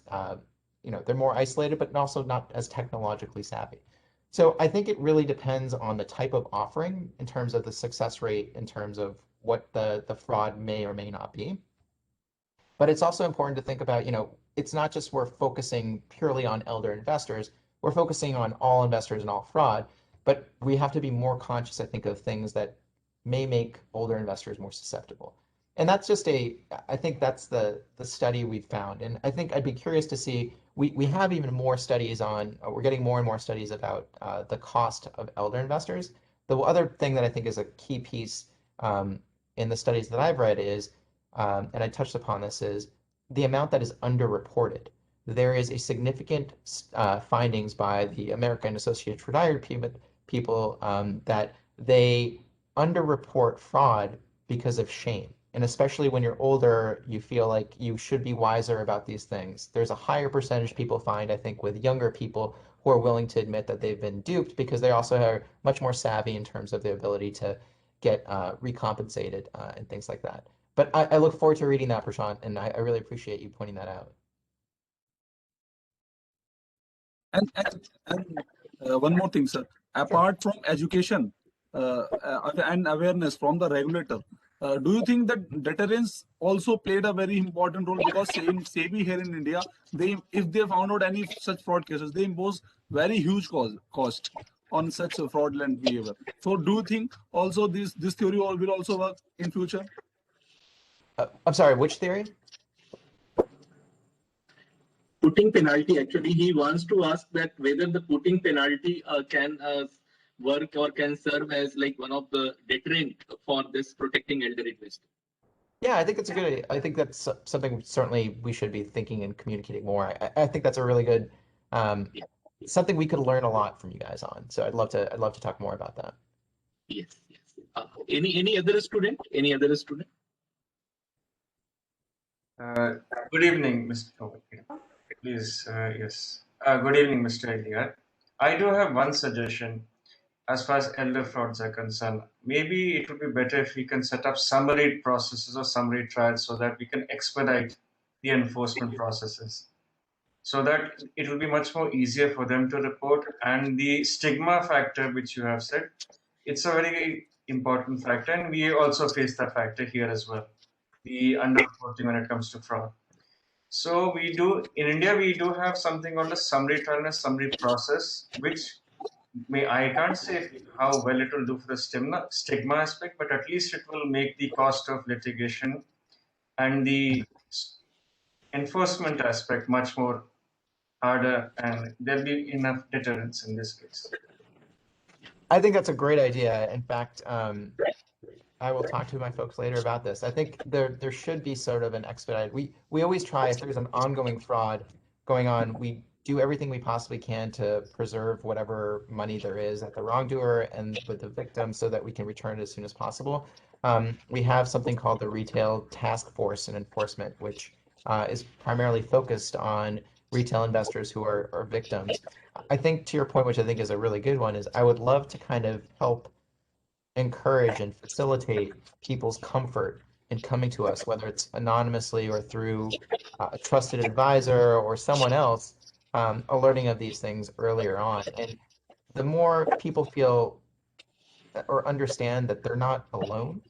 they're more isolated, but also not as technologically savvy. So I think it really depends on the type of offering in terms of the success rate, in terms of what the fraud may or may not be. But it's also important to think about, it's not just we're focusing purely on elder investors, we're focusing on all investors and all fraud, but we have to be more conscious, I think, of things that may make older investors more susceptible. And that's just I think that's the study we've found. And I think I'd be curious to see, we have even more studies on, we're getting more and more studies about the cost of elder investors. The other thing that I think is a key piece in the studies that I've read is, and I touched upon this, is the amount that is underreported. There is a significant findings by the American Association for Retired People that they underreport fraud because of shame. And especially when you're older, you feel like you should be wiser about these things. There's a higher percentage people find, I think, with younger people who are willing to admit that they've been duped because they also are much more savvy in terms of the ability to get recompensated and things like that. But I look forward to reading that, Prashant, and I really appreciate you pointing that out. And one more thing, sir. Apart from education and awareness from the regulator, do you think that deterrence also played a very important role? Because same SEBI here in India, if they found out any such fraud cases, they impose very huge cost on such a fraudulent behavior. So do you think also this theory will also work in future? I'm sorry, which theory? Putting penalty, actually, he wants to ask that whether the putting penalty can work or can serve as like one of the deterrent for this protecting elder investor. Yeah, I think it's a good idea. I think that's something certainly we should be thinking and communicating more. I think that's a really good something we could learn a lot from you guys on. So I'd love to talk more about that. Yes, yes. Any other student? Any other student? Good evening, Mr. Please, yes. Good evening, Mr. Elliot. I do have one suggestion as far as elder frauds are concerned. Maybe it would be better if we can set up summary processes or summary trials so that we can expedite the enforcement processes. So that it will be much more easier for them to report. And the stigma factor, which you have said, it's a very important factor. And we also face that factor here as well, the underreporting when it comes to fraud. So in India, we do have something called a summary trial and a summary process, which I can't say how well it will do for the stigma aspect, but at least it will make the cost of litigation and the enforcement aspect much more harder, and there'll be enough deterrence in this case. I think that's a great idea. In fact, I will talk to my folks later about this. I think there should be sort of an expedited. We always try, if there's an ongoing fraud going on, we do everything we possibly can to preserve whatever money there is at the wrongdoer and with the victim so that we can return it as soon as possible. We have something called the Retail Task Force in Enforcement, which is primarily focused on retail investors who are victims. I think to your point, which I think is a really good one, is I would love to kind of help encourage and facilitate people's comfort in coming to us, whether it's anonymously or through a trusted advisor or someone else, alerting of these things earlier on. And the more people feel or understand that they're not alone,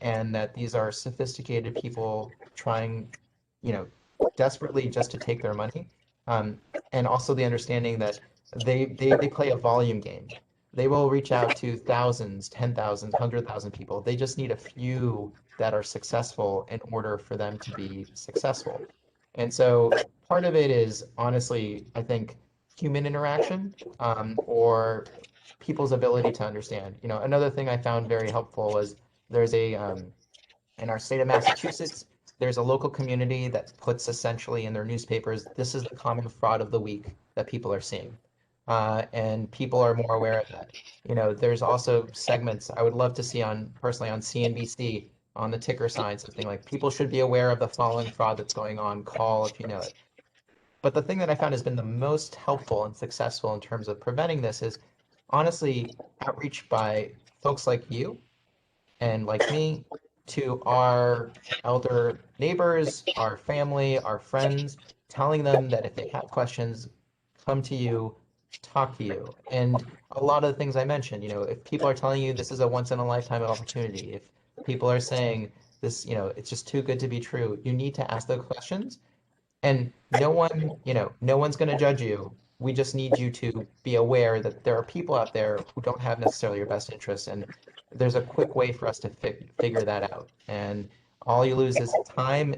and that these are sophisticated people trying, desperately just to take their money, and also the understanding that they play a volume game. They will reach out to thousands, 10,000, 100,000 people. They just need a few that are successful in order for them to be successful. And so part of it is honestly, I think, human interaction or people's ability to understand. You know, another thing I found very helpful was there's a in our state of Massachusetts, there's a local community that puts essentially in their newspapers, this is the common fraud of the week that people are seeing. And people are more aware of that. You know, there's also segments I would love to see on personally on CNBC on the ticker sign, something like people should be aware of the following fraud that's going on, call if you know it. But the thing that I found has been the most helpful and successful in terms of preventing this is honestly outreach by folks like you and like me to our elder neighbors, our family, our friends, telling them that if they have questions, come to you, talk to you. And a lot of the things I mentioned, you know, if people are telling you this is a once in a lifetime opportunity, if people are saying this, you know, it's just too good to be true, you need to ask those questions. And no one, you know, no one's going to judge you. We just need you to be aware that there are people out there who don't have necessarily your best interests, and there's a quick way for us to figure that out. And all you lose is time,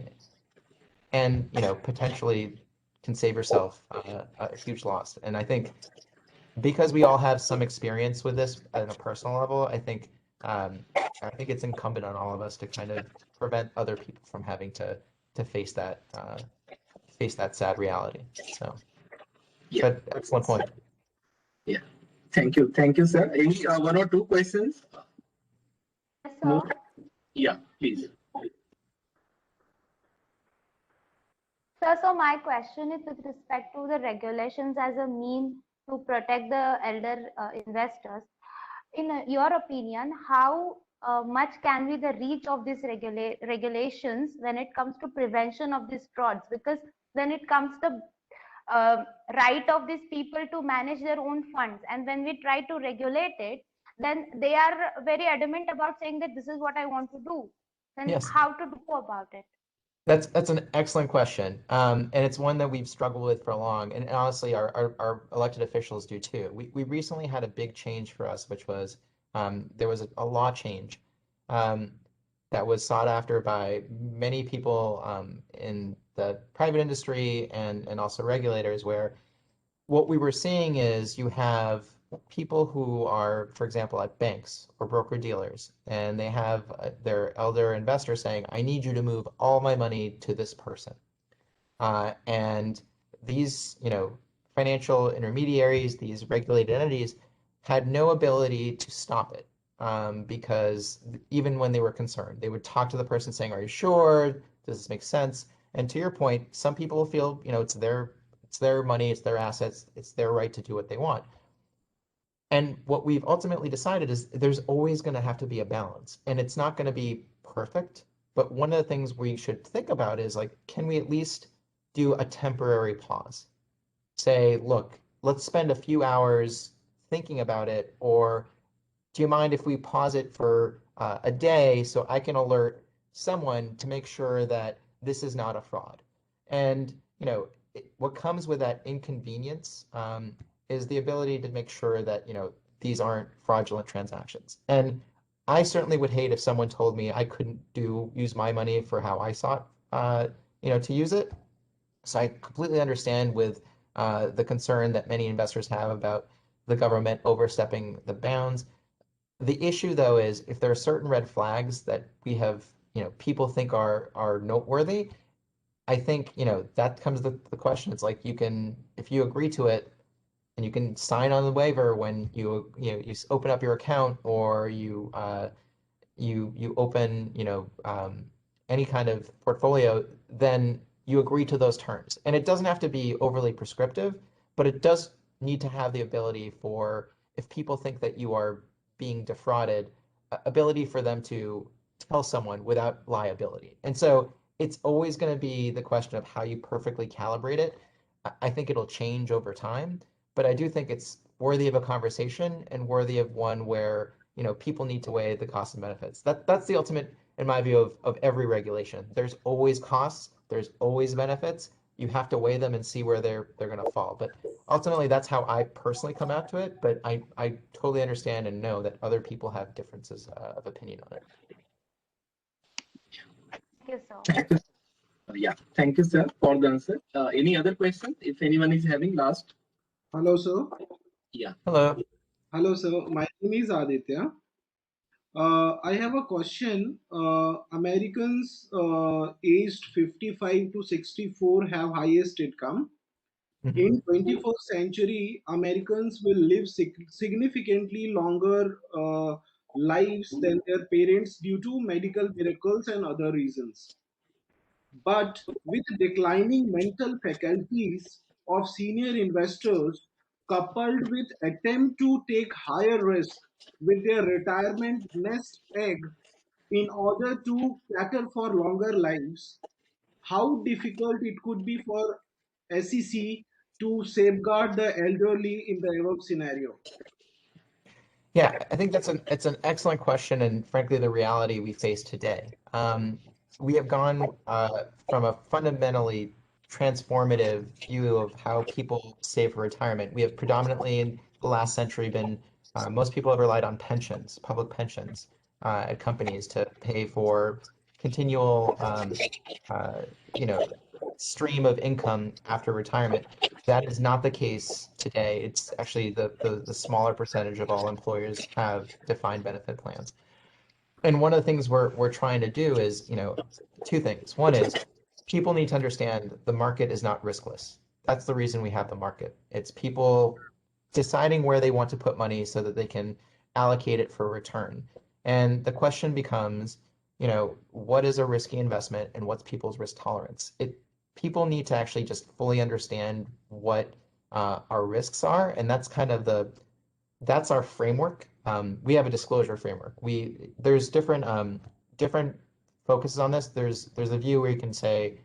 and you know, potentially can save yourself a huge loss. And I think because we all have some experience with this at a personal level, um, I think it's incumbent on all of us to kind of prevent other people from having to face that sad reality. So, Yeah. but excellent point. Yeah. Thank you, sir. Any one or two questions? Yes, More? sir. Yeah, please. Sir, so my question is with respect to the regulations as a mean to protect the elder investors. In your opinion, how much can be the reach of these regulations when it comes to prevention of these frauds? Because when it comes to right of these people to manage their own funds, and when we try to regulate it, then they are very adamant about saying that this is what I want to do. Then Yes. how to do about it? That's an excellent question. And it's one that we've struggled with for long. And honestly, our elected officials do too. We recently had a big change for us, which was there was a law change um, that was sought after by many people in the private industry and also regulators, where what we were seeing is you have people who are, for example, at banks or broker dealers, and they have their elder investor saying, I need you to move all my money to this person. And these, you know, financial intermediaries, these regulated entities, had no ability to stop it because even when they were concerned, they would talk to the person saying, are you sure? Does this make sense? And to your point, some people feel, you know, it's their money, it's their assets, it's their right to do what they want. And what we've ultimately decided is there's always going to have to be a balance, and it's not going to be perfect. But one of the things we should think about is like, can we at least do a temporary pause? Say, look, let's spend a few hours thinking about it, or do you mind if we pause it for a day so I can alert someone to make sure that this is not a fraud? And you know, what comes with that inconvenience is the ability to make sure that you know these aren't fraudulent transactions. And I certainly would hate if someone told me I couldn't use my money for how I sought you know to use it. So I completely understand with the concern that many investors have about the government overstepping the bounds. The issue, though, is if there are certain red flags that we have, you know, people think are noteworthy, I think, you know, that comes the question. It's like you can, if you agree to it, and you can sign on the waiver when you open up your account or you open, you know, any kind of portfolio, then you agree to those terms. And it doesn't have to be overly prescriptive, but it does need to have the ability for, if people think that you are being defrauded, ability for them to tell someone without liability. And so it's always going to be the question of how you perfectly calibrate it. I think it'll change over time, but I do think it's worthy of a conversation and worthy of one where you know people need to weigh the costs and benefits. That's the ultimate, in my view, of every regulation. There's always costs, there's always benefits. You have to weigh them and see where they're going to fall. But ultimately, that's how I personally come out to it. But I totally understand and know that other people have differences of opinion on it. Thank you, sir. Thank you. Yeah, thank you, sir, for the answer. Any other questions? If anyone is having last. Hello, sir. Yeah. Hello. Hello, sir. My name is Aditya. I have a question. Americans aged 55 to 64 have highest income. Mhm. In 21st century, Americans will live significantly longer lives than their parents due to medical miracles and other reasons. But with declining mental faculties of senior investors, coupled with attempt to take higher risk with their retirement nest egg in order to cater for longer lives, how difficult it could be for SEC to safeguard the elderly in the above scenario? Yeah, I think it's an excellent question, and frankly, the reality we face today. We have gone from a fundamentally transformative view of how people save for retirement. We have predominantly in the last century been most people have relied on pensions, public pensions, at companies to pay for continual, uh, you know, stream of income after retirement. That is not the case today. It's actually the smaller percentage of all employers have defined benefit plans. And one of the things we're trying to do is, two things. One is people need to understand the market is not riskless. That's the reason we have the market. It's people deciding where they want to put money so that they can allocate it for return. And the question becomes, what is a risky investment and what's people's risk tolerance? People need to actually just fully understand what our risks are, and that's our framework. We have a disclosure framework. There's different focuses on this. There's a view where you can say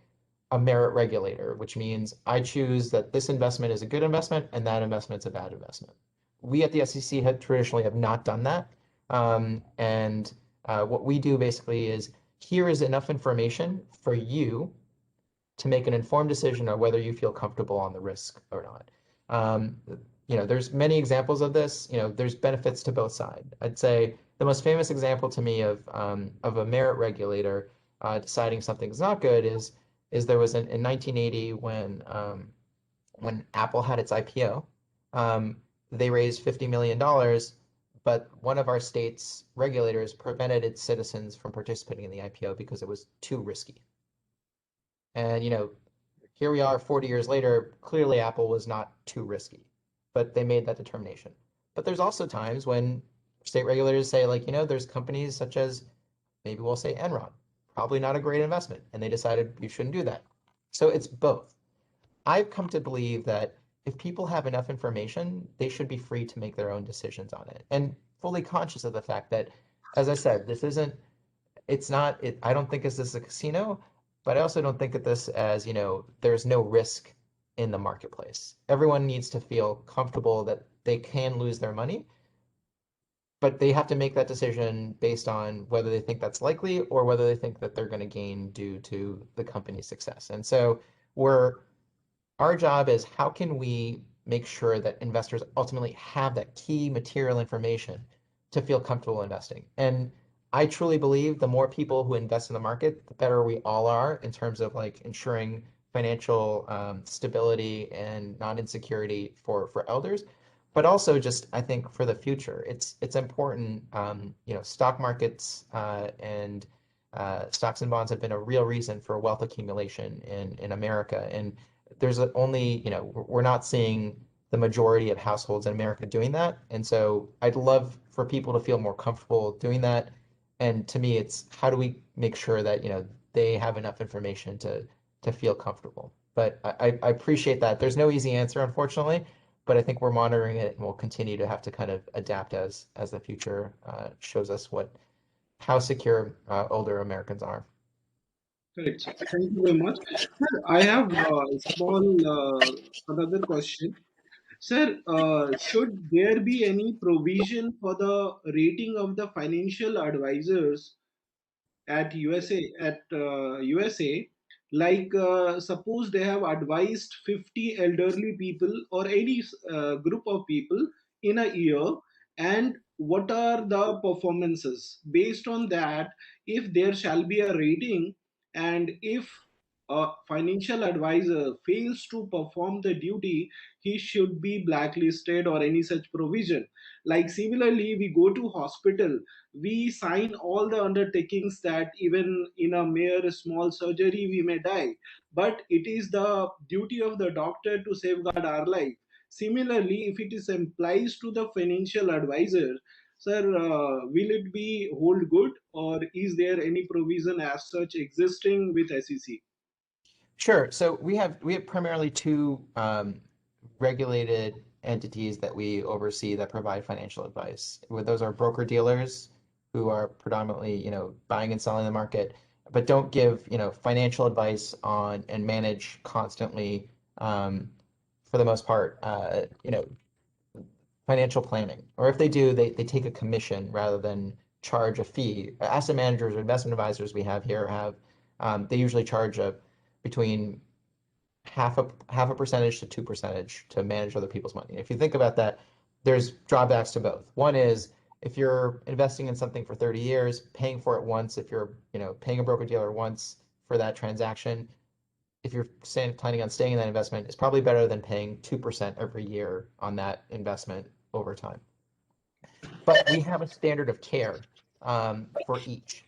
a merit regulator, which means I choose that this investment is a good investment and that investment's a bad investment. We at the SEC traditionally have not done that. And what we do basically is here is enough information for you to make an informed decision on whether you feel comfortable on the risk or not. There's many examples of this. There's benefits to both sides. I'd say the most famous example to me of a merit regulator deciding something's not good is there was in 1980 when Apple had its IPO, they raised $50 million, but one of our state's regulators prevented its citizens from participating in the IPO because it was too risky. And here we are 40 years later, clearly Apple was not too risky, but they made that determination. But there's also times when state regulators say, like, there's companies such as, maybe we'll say Enron, probably not a great investment, and they decided you shouldn't do that. So it's both. I've come to believe that if people have enough information, they should be free to make their own decisions on it, and fully conscious of the fact that, as I said, I don't think this is a casino, but I also don't think of this as, there's no risk in the marketplace. Everyone needs to feel comfortable that they can lose their money, but they have to make that decision based on whether they think that's likely or whether they think that they're going to gain due to the company's success. And so our job is, how can we make sure that investors ultimately have that key material information to feel comfortable investing? And I truly believe the more people who invest in the market, the better we all are in terms of like ensuring financial stability and non-insecurity for elders, but also just, I think, for the future. It's important. Stock markets and stocks and bonds have been a real reason for wealth accumulation in America, and there's only, we're not seeing the majority of households in America doing that. And so I'd love for people to feel more comfortable doing that. And to me, it's how do we make sure that, they have enough information to feel comfortable. But I appreciate that. There's no easy answer, unfortunately, but I think we're monitoring it, and we'll continue to have to kind of adapt as the future shows us how secure older Americans are. Correct, sir. Thank you very much. Sir, I have a small another question. Sir, should there be any provision for the rating of the financial advisors at USA, like suppose they have advised 50 elderly people or any group of people in a year, and what are the performances based on that, if there shall be a rating, and if a financial advisor fails to perform the duty, he should be blacklisted or any such provision. Like similarly, we go to hospital, we sign all the undertakings that even in a mere small surgery we may die, but it is the duty of the doctor to safeguard our life. Similarly, if it is implies to the financial advisor, sir, will it be hold good, or is there any provision as such existing with SEC? Sure. So we have primarily two regulated entities that we oversee that provide financial advice. Those are broker dealers who are predominantly, buying and selling the market, but don't give, financial advice on and manage constantly, for the most part, financial planning. Or if they do, they take a commission rather than charge a fee. Asset managers or investment advisors we have here they usually charge between half a percentage to 2% to manage other people's money. If you think about that, there's drawbacks to both. One is if you're investing in something for 30 years, paying for it once, if you're paying a broker dealer once for that transaction, if you're planning on staying in that investment, it's probably better than paying 2% every year on that investment over time. But we have a standard of care for each.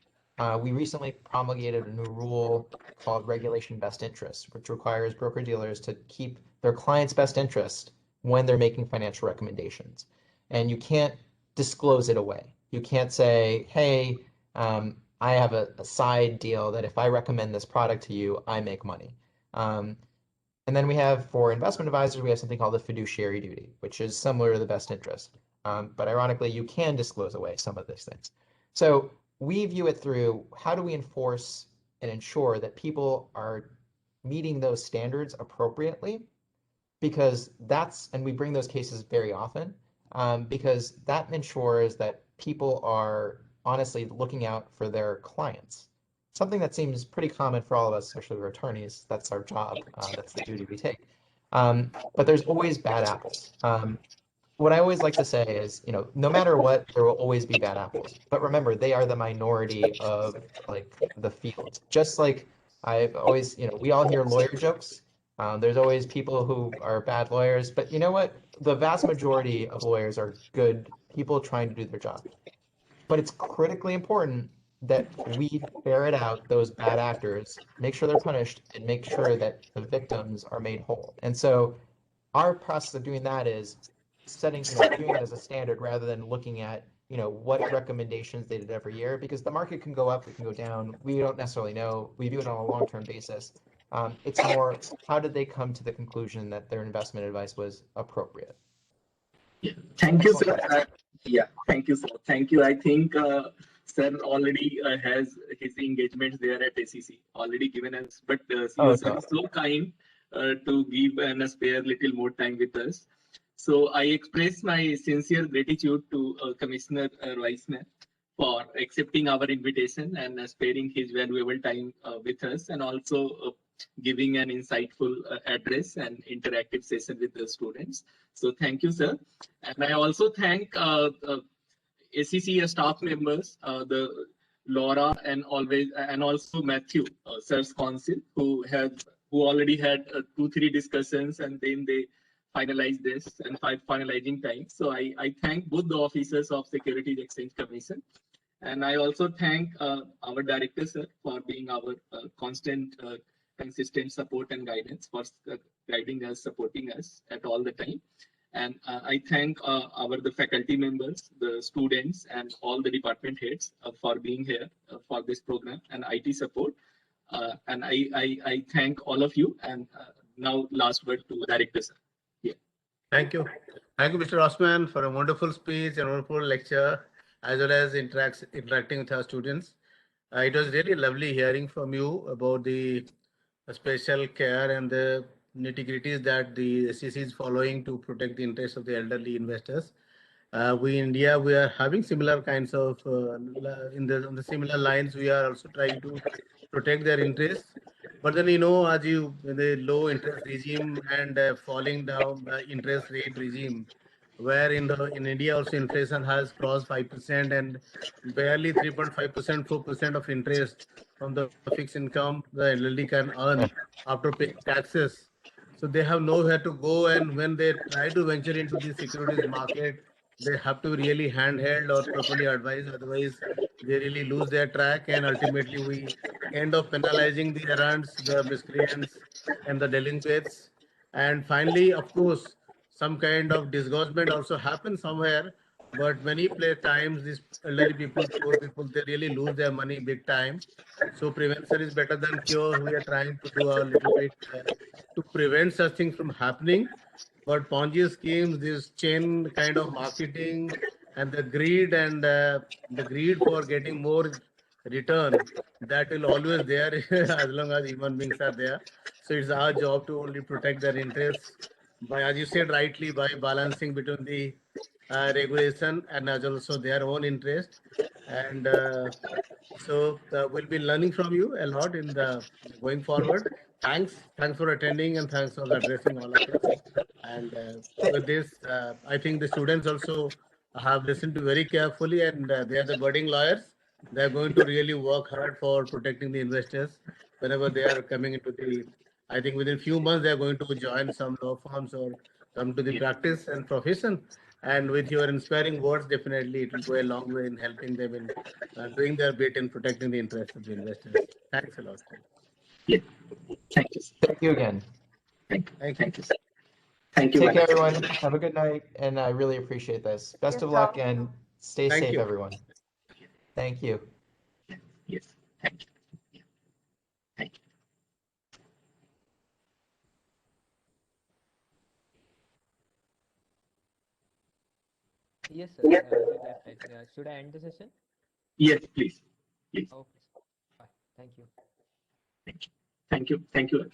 We recently promulgated a new rule called Regulation Best Interest, which requires broker-dealers to keep their clients' best interest when they're making financial recommendations. And you can't disclose it away. You can't say, hey, I have a side deal that if I recommend this product to you, I make money. And then we have, for investment advisors, we have something called the fiduciary duty, which is similar to the best interest. But ironically, you can disclose away some of these things. So we view it through how do we enforce and ensure that people are meeting those standards appropriately, because and we bring those cases very often, because that ensures that people are honestly looking out for their clients. Something that seems pretty common for all of us, especially for attorneys. That's our job. That's the duty we take. But there's always bad apples. What I always like to say is, no matter what, there will always be bad apples. But remember, they are the minority of the field. Just like I've always, we all hear lawyer jokes. There's always people who are bad lawyers, but you know what? The vast majority of lawyers are good people trying to do their job. But it's critically important that we ferret out those bad actors, make sure they're punished, and make sure that the victims are made whole. And so our process of doing that is doing it as a standard rather than looking at, what recommendations they did every year, because the market can go up, it can go down. We don't necessarily know. We do it on a long-term basis. It's more, how did they come to the conclusion that their investment advice was appropriate? Yeah, thank you, sir. Thank you, sir. Thank you. I think sir already has his engagements there at SEC already given us, but sir is so kind to give and spare little more time with us. So I express my sincere gratitude to Commissioner Roisman for accepting our invitation and sparing his valuable time with us, and also giving an insightful address and interactive session with the students. So thank you, sir. And I also thank SEC staff members, the Laura and also Matthew, sir's counsel, who already had 2-3 discussions, and then they finalized this and finalizing time. So I thank both the officers of Securities Exchange Commission. And I also thank our director, sir, for being our constant, consistent support and guidance, for guiding us, supporting us at all the time. And I thank the faculty members, the students, and all the department heads for being here for this program and IT support. And I thank all of you. And now, last word to the director, sir. Yeah. Thank you. Thank you, Mr. Roisman, for a wonderful speech and wonderful lecture, as well as interacting with our students. It was really lovely hearing from you about the special care and the nitty-gritties that the SEC is following to protect the interests of the elderly investors. We in India, we are having similar kinds of, on the similar lines, we are also trying to protect their interests. But then, as the low interest regime and falling down interest rate regime, where in India also inflation has crossed 5% and barely 3.5%, 4% of interest from the fixed income the LLD can earn after paying taxes. So they have nowhere to go, and when they try to venture into the securities market, they have to really handheld or properly advise. Otherwise, they really lose their track, and ultimately we end up penalizing the errants, the miscreants, and the delinquents. And finally, of course, some kind of disgorgement also happens somewhere. But many play times, these elderly people, poor people, they really lose their money big time. So prevention is better than cure. We are trying to do a little bit to prevent such things from happening. But Ponzi schemes, this chain kind of marketing and the greed for getting more return, that will always there as long as human beings are there. So it's our job to only protect their interests by, as you said rightly, by balancing between the regulation and as also their own interest. And we'll be learning from you a lot in the going forward. Thanks for attending and thanks for addressing all of us. And with this, I think the students also have listened to very carefully, and they are the budding lawyers. They are going to really work hard for protecting the investors whenever they are coming into the. I think within few months they are going to join some law firms or come to the practice and profession. And with your inspiring words, definitely it will go a long way in helping them in doing their bit in protecting the interests of the investors. Thanks a lot. Yeah. Thank you. Thank you again. Thank you. Thank you. Thank you. Thank you. Take care, Valentin. everyone. Have a good night, and I really appreciate this. Best Yes, of luck sir. and stay Thank safe, you. everyone. Thank you. Yes. Thank you. Yeah. Thank you. Yes, sir. He left. Should I end the session? Yes, please. Please. Okay. Bye. Thank you. Thank you. Thank you. Thank you.